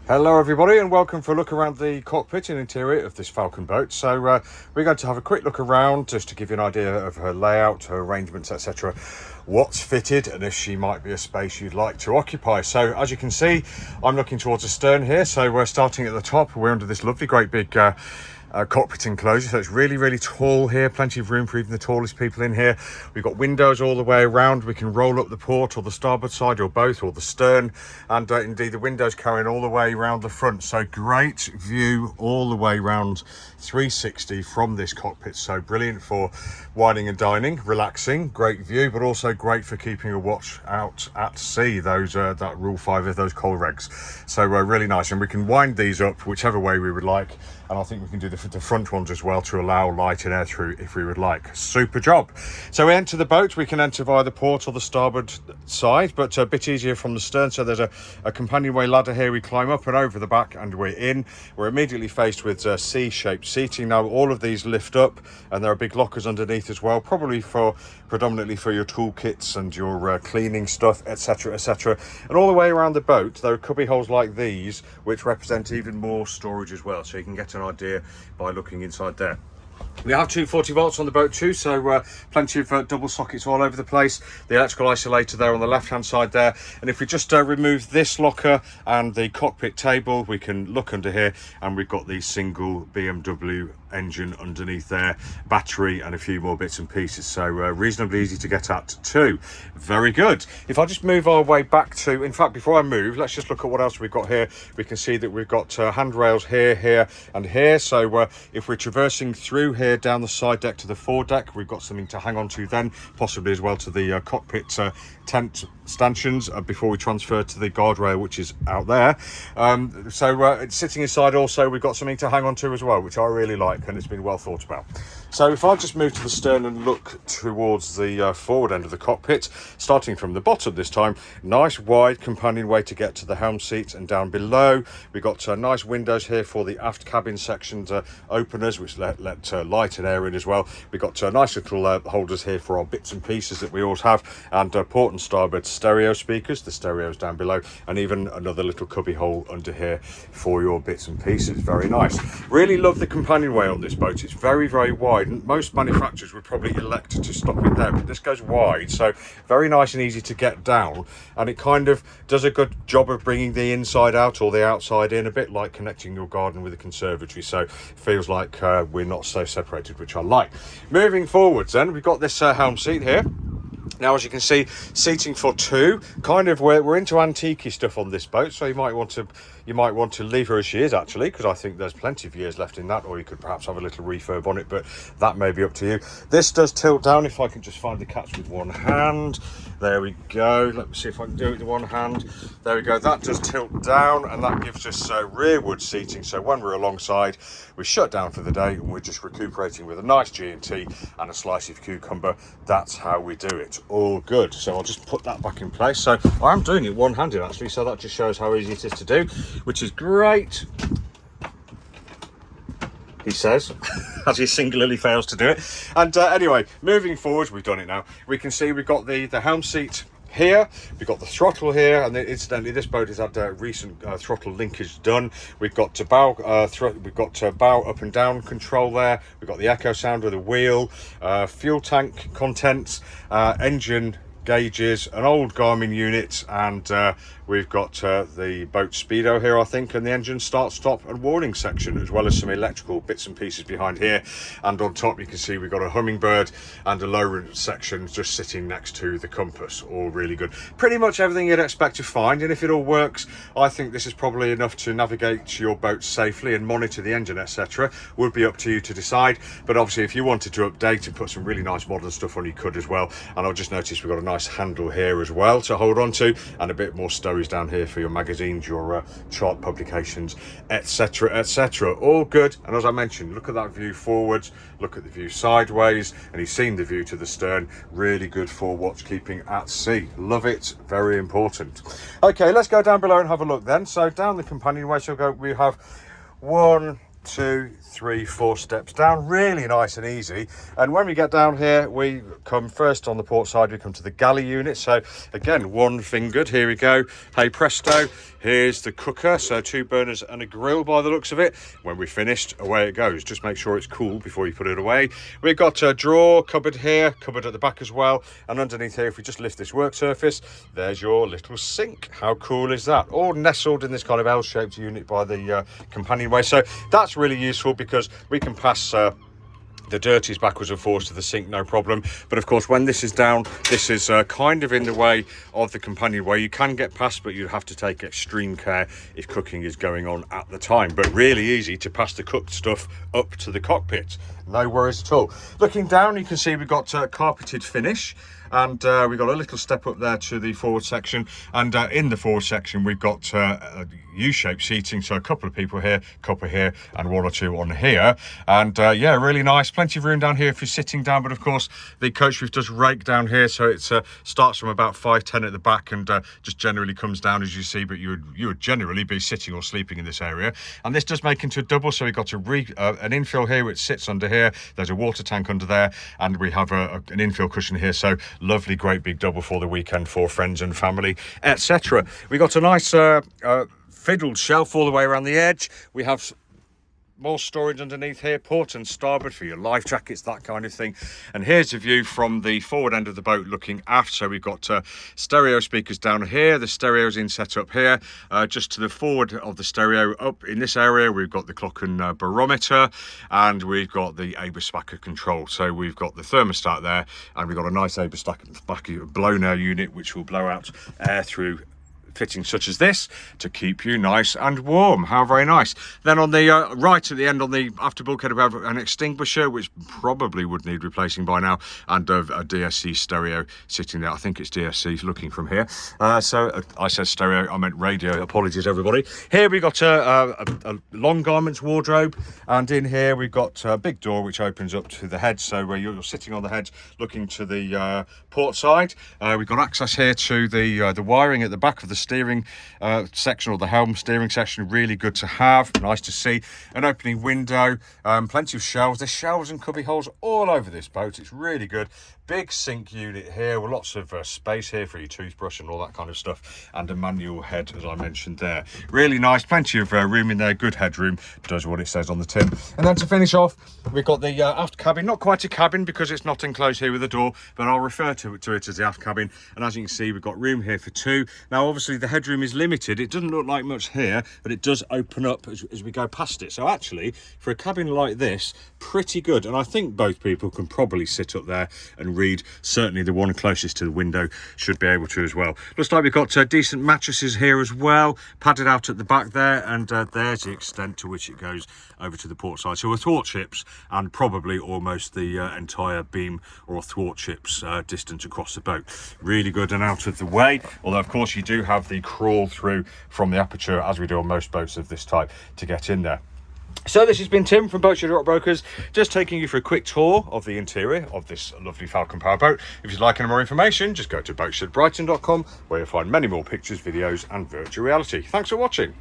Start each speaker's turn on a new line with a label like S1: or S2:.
S1: Hello everybody and welcome for a look around the cockpit and interior of this Falcon boat. So we're going to have a quick look around just to give you an idea of her layout, her arrangements, etc. What's fitted and if she might be a space you'd like to occupy. So as you can see, I'm looking towards the stern here. So we're starting at the top. We're under this lovely great big cockpit enclosure, so it's really tall here, plenty of room for even the tallest people in here. We've got windows all the way around. We can roll up the port or the starboard side or both, or the stern, and indeed the windows carrying all the way around the front, so great view all the way around 360 from this cockpit. So brilliant for whining and dining, relaxing, great view, but also great for keeping a watch out at sea, those that rule 5 of those coal regs. So really nice, and we can wind these up whichever way we would like, and I think we can do the front ones as well to allow light and air through if we would like. Super job. So we enter the boat. We can enter via the port or the starboard side, but a bit easier from the stern. So there's a companionway ladder here. We climb up and over the back and we're in. We're immediately faced with C-shaped seating. Now all of these lift up and there are big lockers underneath as well, probably predominantly for your toolkits and your cleaning stuff, etc, etc. And all the way around the boat there are cubby holes like these which represent even more storage as well, so you can get an idea by looking inside there. We have 240 volts on the boat too, so plenty of double sockets all over the place. The electrical isolator there on the left hand side there, and if we just remove this locker and the cockpit table, we can look under here and we've got the single BMW engine underneath there, battery and a few more bits and pieces, so reasonably easy to get at too. Very good. If I just move our way back to, in fact before I move, let's just look at what else we've got here. We can see that we've got handrails here and here, so if we're traversing through here down the side deck to the foredeck, we've got something to hang on to then, possibly as well to the cockpit tent stanchions before we transfer to the guardrail which is out there. Sitting inside also we've got something to hang on to as well, which I really like, and it's been well thought about. So if I just move to the stern and look towards the forward end of the cockpit, starting from the bottom this time, nice wide companionway to get to the helm seat, and down below we've got nice windows here for the aft cabin sections openers, which let light and air in as well. We've got nice little holders here for our bits and pieces that we always have, and port and starboard stereo speakers, the stereos down below, and even another little cubby hole under here for your bits and pieces. Very nice. Really love the companionway on this boat. It's very wide, and most manufacturers would probably elect to stop it there, but this goes wide, so very nice and easy to get down, and it kind of does a good job of bringing the inside out or the outside in, a bit like connecting your garden with a conservatory, so it feels like we're not so separated, which I like. Moving forwards then, we've got this helm seat here. Now, as you can see, seating for two. Kind of we're into antique-y stuff on this boat, so you might want to leave her as she is, actually, because I think there's plenty of years left in that, or you could perhaps have a little refurb on it, but that may be up to you. This does tilt down. If I can just find the catch with one hand. There we go. Let me see if I can do it with one hand. There we go. That does tilt down, and that gives us rearward seating. So when we're alongside, we shut down for the day, and we're just recuperating with a nice G&T and a slice of cucumber. That's how we do it. All good. So I'll just put that back in place. So I am doing it one-handed, actually, so that just shows how easy it is to do, which is great, he says, as he singularly fails to do it. And anyway, moving forward, we've done it now. We can see we've got the helm seat here, we've got the throttle here, and incidentally this boat has had recent throttle linkage done. We've got to bow bow up and down control there. We've got the echo sound with the wheel, fuel tank contents, engine gauges, an old Garmin unit, and we've got the boat speedo here, I think, and the engine start, stop and warning section, as well as some electrical bits and pieces behind here. And on top you can see we've got a hummingbird and a low section just sitting next to the compass. All really good. Pretty much everything you'd expect to find, and if it all works, I think this is probably enough to navigate your boat safely and monitor the engine, etc. Would be up to you to decide, but obviously if you wanted to update and put some really nice modern stuff on, you could as well. And I've just noticed we've got a nice handle here as well to hold on to, and a bit more stories down here for your magazines, your chart publications, etc, etc. All good. And as I mentioned, look at that view forwards, look at the view sideways, and you've seen the view to the stern. Really good for watch keeping at sea. Love it. Very important. Okay, let's go down below and have a look then. So down the companionway, we have 1, 2, 3, 4 steps down, really nice and easy. And when we get down here, we come first on the port side, we come to the galley unit. So again, one fingered, here we go, hey presto, here's the cooker, so 2 burners and a grill by the looks of it. When we're finished, away it goes. Just make sure it's cool before you put it away. We've got a drawer, cupboard here, cupboard at the back as well, and underneath here, if we just lift this work surface, there's your little sink. How cool is that? All nestled in this kind of L-shaped unit by the companionway. So that's really useful because we can pass the dirties backwards and forwards to the sink, no problem. But of course, when this is down, this is kind of in the way of the companionway. You can get past, but you have to take extreme care if cooking is going on at the time. But really easy to pass the cooked stuff up to the cockpit. No worries at all. Looking down, you can see we've got carpeted finish. And we've got a little step up there to the forward section, and in the forward section we've got U-shaped seating, so a couple of people here, couple here, and 1 or 2 on here. And yeah, really nice, plenty of room down here if you're sitting down. But of course the coach roof does rake down here, so it starts from about 5'10" at the back and just generally comes down, as you see. But you would generally be sitting or sleeping in this area. And this does make into a double, so we've got an infill here which sits under here, there's a water tank under there, and we have an infill cushion here. So lovely, great big double for the weekend for friends and family, etc. We got a nice fiddled shelf all the way around the edge. We have more storage underneath here, port and starboard for your life jackets, that kind of thing. And here's a view from the forward end of the boat looking aft. So we've got stereo speakers down here, the stereo's in set up here. Just to the forward of the stereo up in this area, we've got the clock and barometer, and we've got the Eberspacher control. So we've got the thermostat there, and we've got a nice Eberspacher blown air unit which will blow out air through fittings such as this to keep you nice and warm. How very nice. Then on the right at the end on the after bulkhead, we have an extinguisher which probably would need replacing by now, and a DSC stereo sitting there. I think it's DSC looking from here. So I said stereo, I meant radio. Apologies everybody. Here we got a long garments wardrobe, and in here we've got a big door which opens up to the head, so where you're sitting on the head looking to the port side. We've got access here to the wiring at the back of the steering section, or the helm steering section. Really good to have, nice to see. An opening window, plenty of shelves. There's shelves and cubby holes all over this boat. It's really good. Big sink unit here with lots of space here for your toothbrush and all that kind of stuff, and a manual head, as I mentioned there. Really nice, plenty of room in there, good headroom, does what it says on the tin. And then to finish off, we've got the aft cabin. Not quite a cabin because it's not enclosed here with a door, but I'll refer to it as the aft cabin. And as you can see, we've got room here for 2. Now obviously the headroom is limited. It doesn't look like much here, but it does open up as we go past it. So actually, for a cabin like this, pretty good. And I think both people can probably sit up there and read. Certainly the one closest to the window should be able to as well. Looks like we've got decent mattresses here as well, padded out at the back there, and there's the extent to which it goes over to the port side. So athwartships, and probably almost the entire beam or athwartships distance across the boat. Really good and out of the way, although of course you do have the crawl through from the aperture, as we do on most boats of this type, to get in there. So this has been Tim from Boatshed Yacht Brokers, just taking you for a quick tour of the interior of this lovely Falcon powerboat. If you'd like any more information, just go to boatshedbrighton.com, where you'll find many more pictures, videos and virtual reality. Thanks for watching.